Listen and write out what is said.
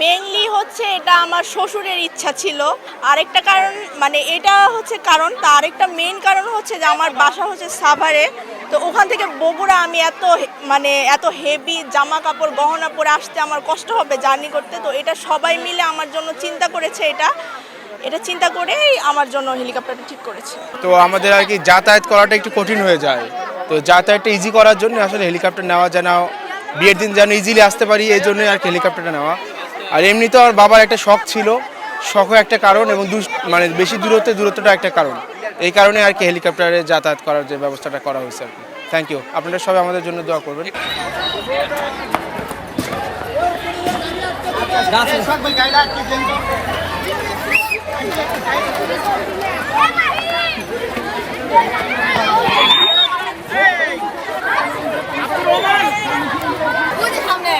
Mainly হচ্ছে এটা আমার শ্বশুরের ইচ্ছা ছিল। আরেকটা কারণ মানে এটা হচ্ছে কারণ, তার আরেকটা মেইন কারণ হচ্ছে যে আমার বাসা হচ্ছে সাভারে। তো ওখান থেকে বগুড়া আমি এত হেভি জামা কাপড় গহনা পরে আসতে আমার কষ্ট হবে জার্নি করতে। তো এটা সবাই মিলে আমার জন্য চিন্তা করেছে, এটা চিন্তা করেই আমার জন্য হেলিকপ্টারটা ঠিক করেছে। তো আমাদের আর কি যাতায়াত করাটা একটু কঠিন হয়ে যায়, তো যাতায়াতটা ইজি করার জন্য আসলে হেলিকপ্টার নেওয়া যেন বিয়ের দিন যেন ইজিলি আসতে পারি, এই জন্যই আর কি হেলিকপ্টারটা নেওয়া। আর এমনিতে আমার বাবার একটা শখ ছিল, শখও একটা কারণ, এবং মানে বেশি দূরত্বটা একটা কারণ। এই কারণে আর কি হেলিকপ্টারে যাতায়াত করার যে ব্যবস্থাটা করা হয়েছে আর কি। থ্যাংক ইউ, আপনারা সবাই আমাদের জন্য দোয়া করবেন। সামনে